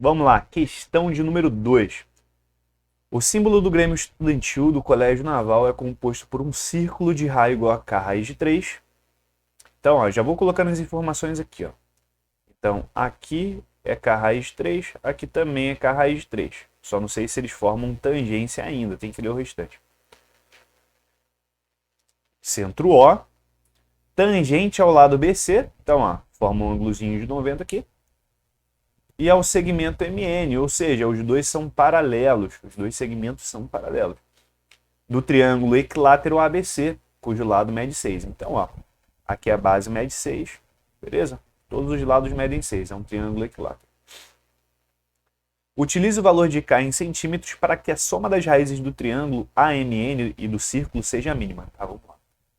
Vamos lá, questão de número 2. O símbolo do Grêmio Estudantil do Colégio Naval é composto por um círculo de raio igual a k raiz de 3. Então, ó, já vou colocando as informações aqui. Ó. Então, aqui é k raiz de 3, aqui também é k raiz de 3. Só não sei se eles formam tangência ainda, tem que ler o restante. Centro O, tangente ao lado BC, então ó, forma um ângulozinho de 90 aqui. E ao segmento MN, ou seja, os dois são paralelos, os dois segmentos são paralelos. Do triângulo equilátero ABC, cujo lado mede 6. Então, ó, aqui a base mede 6, beleza? Todos os lados medem 6, é um triângulo equilátero. Utilize o valor de K em centímetros para que a soma das raízes do triângulo AMN e do círculo seja a mínima. Tá, vamos lá.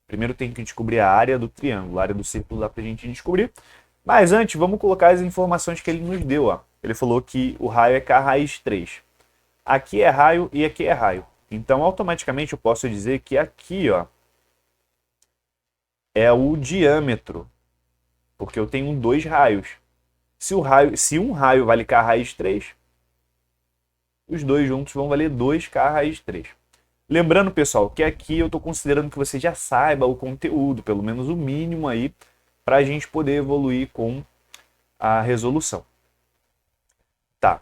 Primeiro tem que descobrir a área do triângulo. A área do círculo dá pra gente descobrir. Mas antes, vamos colocar as informações que ele nos deu. Ó. Ele falou que o raio é K raiz de 3. Aqui é raio e aqui é raio. Então, automaticamente, eu posso dizer que aqui ó, é o diâmetro. Porque eu tenho dois raios. Se um raio vale K raiz de 3, os dois juntos vão valer 2K raiz de 3. Lembrando, pessoal, que aqui eu estou considerando que você já saiba o conteúdo, pelo menos o mínimo aí, para a gente poder evoluir com a resolução. Tá,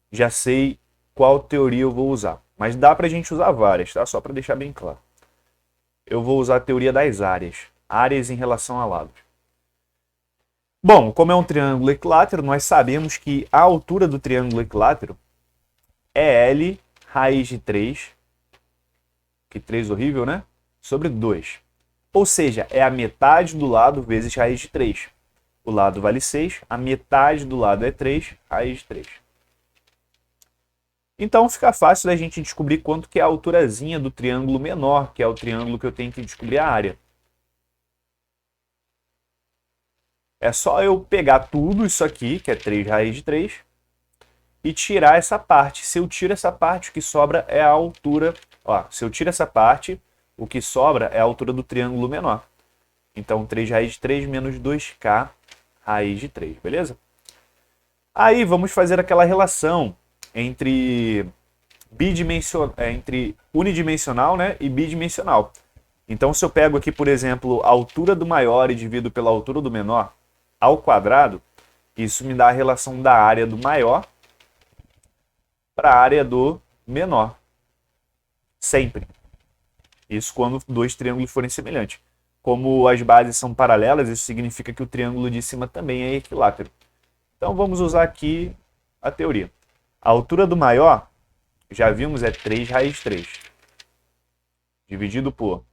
já sei qual teoria eu vou usar, mas dá para a gente usar várias, tá? Só para deixar bem claro. Eu vou usar a teoria das áreas, áreas em relação a lados. Bom, como é um triângulo equilátero, nós sabemos que a altura do triângulo equilátero é L raiz de 3, que 3 horrível, né? Sobre 2. Ou seja, é a metade do lado vezes raiz de 3. O lado vale 6, a metade do lado é 3, raiz de 3. Então fica fácil da gente descobrir quanto que é a alturazinha do triângulo menor, que é o triângulo que eu tenho que descobrir a área. É só eu pegar tudo isso aqui, que é 3 raiz de 3, e tirar essa parte. Se eu tiro essa parte, o que sobra é a altura. Ó, se eu tiro essa parte, o que sobra é a altura do triângulo menor. Então, 3 raiz de 3 menos 2K raiz de 3, beleza? Aí, vamos fazer aquela relação entre unidimensional, né, e bidimensional. Então, se eu pego aqui, por exemplo, a altura do maior e divido pela altura do menor ao quadrado, isso me dá a relação da área do maior para a área do menor. Sempre. Isso quando dois triângulos forem semelhantes. Como as bases são paralelas, isso significa que o triângulo de cima também é equilátero. Então vamos usar aqui a teoria. A altura do maior, já vimos, é 3 raiz de 3. Dividido por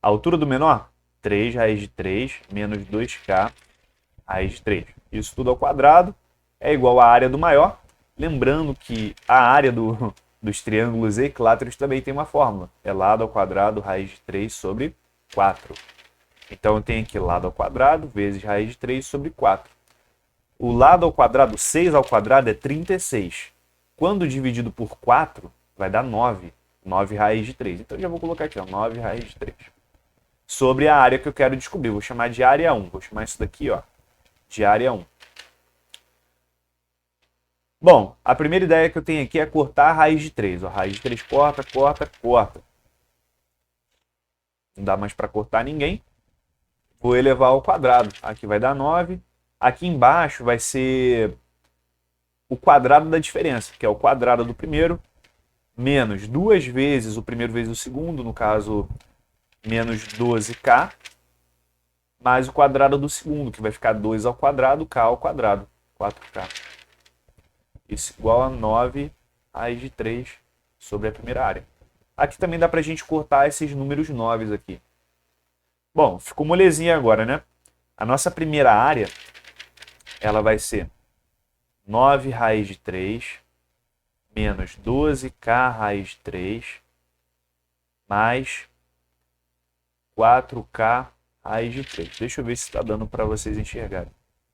a altura do menor, 3 raiz de 3 menos 2K raiz de 3. Isso tudo ao quadrado é igual à área do maior. Lembrando que a área dos triângulos equiláteros também tem uma fórmula. É lado ao quadrado raiz de 3 sobre 4. Então eu tenho aqui lado ao quadrado vezes raiz de 3 sobre 4. O lado ao quadrado, 6 ao quadrado é 36. Quando dividido por 4, vai dar 9. 9 raiz de 3. Então eu já vou colocar aqui, ó, 9 raiz de 3. Sobre a área que eu quero descobrir. Vou chamar de área 1. Vou chamar isso daqui, ó, de área 1. Bom, a primeira ideia que eu tenho aqui é cortar a raiz de 3. Ó, raiz de 3 corta, corta, corta. Não dá mais para cortar ninguém. Vou elevar ao quadrado. Aqui vai dar 9. Aqui embaixo vai ser o quadrado da diferença, que é o quadrado do primeiro, menos 2 vezes o primeiro vezes o segundo, no caso, menos 12K, mais o quadrado do segundo, que vai ficar 2 ao quadrado, K ao quadrado, 4K. Isso igual a 9 raiz de 3 sobre a primeira área. Aqui também dá para a gente cortar esses números 9 aqui. Bom, ficou molezinha agora, né? A nossa primeira área, ela vai ser 9 raiz de 3 menos 12K raiz de 3 mais 4K raiz de 3. Deixa eu ver se está dando para vocês enxergarem.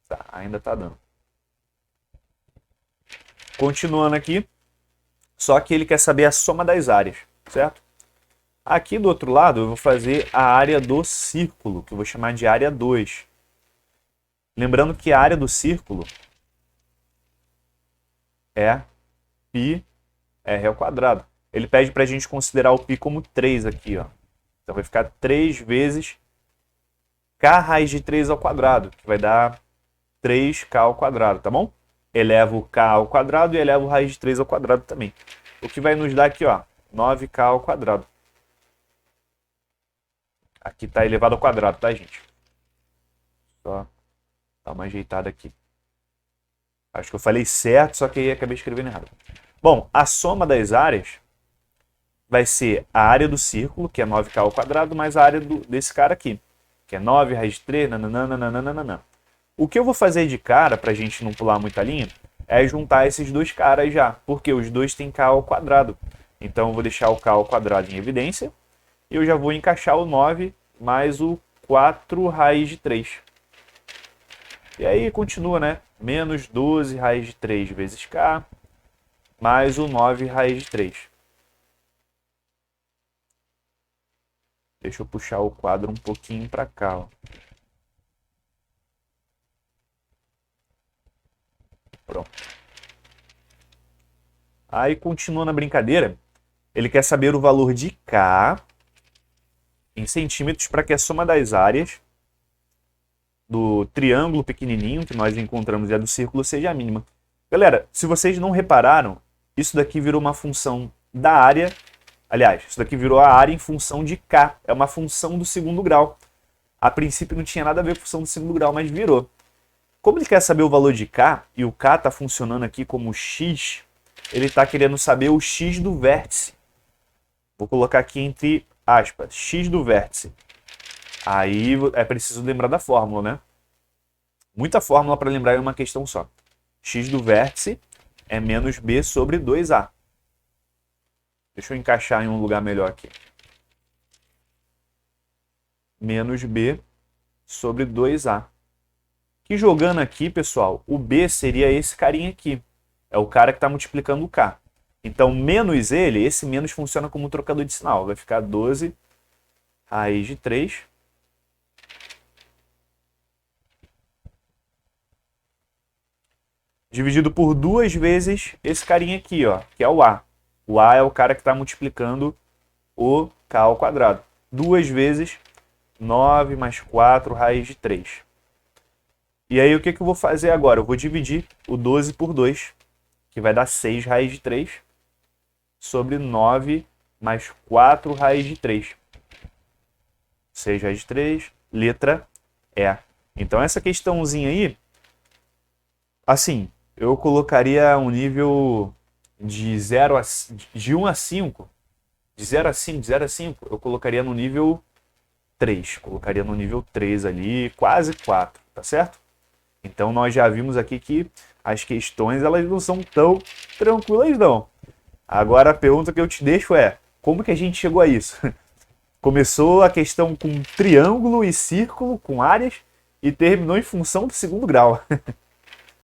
Tá, ainda está dando. Continuando aqui, só que ele quer saber a soma das áreas, certo? Aqui do outro lado eu vou fazer a área do círculo, que eu vou chamar de área 2. Lembrando que a área do círculo é πr ao quadrado. Ele pede para a gente considerar o π como 3 aqui, ó. Então vai ficar 3 vezes k raiz de 3 ao quadrado, que vai dar 3k ao quadrado, tá bom? Elevo k ao quadrado e elevo raiz de 3 ao quadrado também. O que vai nos dar aqui, ó, 9k ao quadrado. Aqui está elevado ao quadrado, tá, gente? Só dar uma ajeitada aqui. Acho que eu falei certo, só que aí acabei escrevendo errado. Bom, a soma das áreas vai ser a área do círculo, que é 9k ao quadrado, mais a área desse cara aqui, que é 9 raiz de 3, nananana. O que eu vou fazer de cara, para a gente não pular muita linha, é juntar esses dois caras já, porque os dois têm k ao quadrado. Então eu vou deixar o k ao quadrado em evidência, e eu já vou encaixar o 9 mais o 4 raiz de 3. E aí continua, né? Menos 12 raiz de 3 vezes k, mais o 9 raiz de 3. Deixa eu puxar o quadro um pouquinho para cá, ó. Pronto. Aí, continuando a brincadeira, ele quer saber o valor de k em centímetros para que a soma das áreas do triângulo pequenininho que nós encontramos e a do círculo seja a mínima. Galera, se vocês não repararam, isso daqui virou uma função da área. Aliás, isso daqui virou a área em função de k. É uma função do segundo grau. A princípio não tinha nada a ver com função do segundo grau, mas virou. Como ele quer saber o valor de k, e o k está funcionando aqui como x, ele está querendo saber o x do vértice. Vou colocar aqui entre aspas, x do vértice. Aí é preciso lembrar da fórmula, né? Muita fórmula para lembrar em uma questão só. X do vértice é menos b sobre 2a. Deixa eu encaixar em um lugar melhor aqui. Menos b sobre 2a. Que jogando aqui, pessoal, o b seria esse carinha aqui. É o cara que está multiplicando o k. Então, menos ele, esse menos funciona como um trocador de sinal. Vai ficar 12 raiz de 3. Dividido por 2 vezes esse carinha aqui, ó, que é o a. O a é o cara que está multiplicando o k ao quadrado. 2 vezes 9 mais 4 raiz de 3. E aí o que eu vou fazer agora? Eu vou dividir o 12 por 2, que vai dar 6 raiz de 3, sobre 9 mais 4 raiz de 3. 6 raiz de 3, letra E. Então essa questãozinha aí, assim, eu colocaria um nível de 1 a 5, de 0 a 5, de 0 a 5, eu colocaria no nível 3. Colocaria no nível 3 ali, quase 4, tá certo? Então nós já vimos aqui que as questões elas não são tão tranquilas não. Agora a pergunta que eu te deixo é, como que a gente chegou a isso? Começou a questão com triângulo e círculo, com áreas, e terminou em função do segundo grau.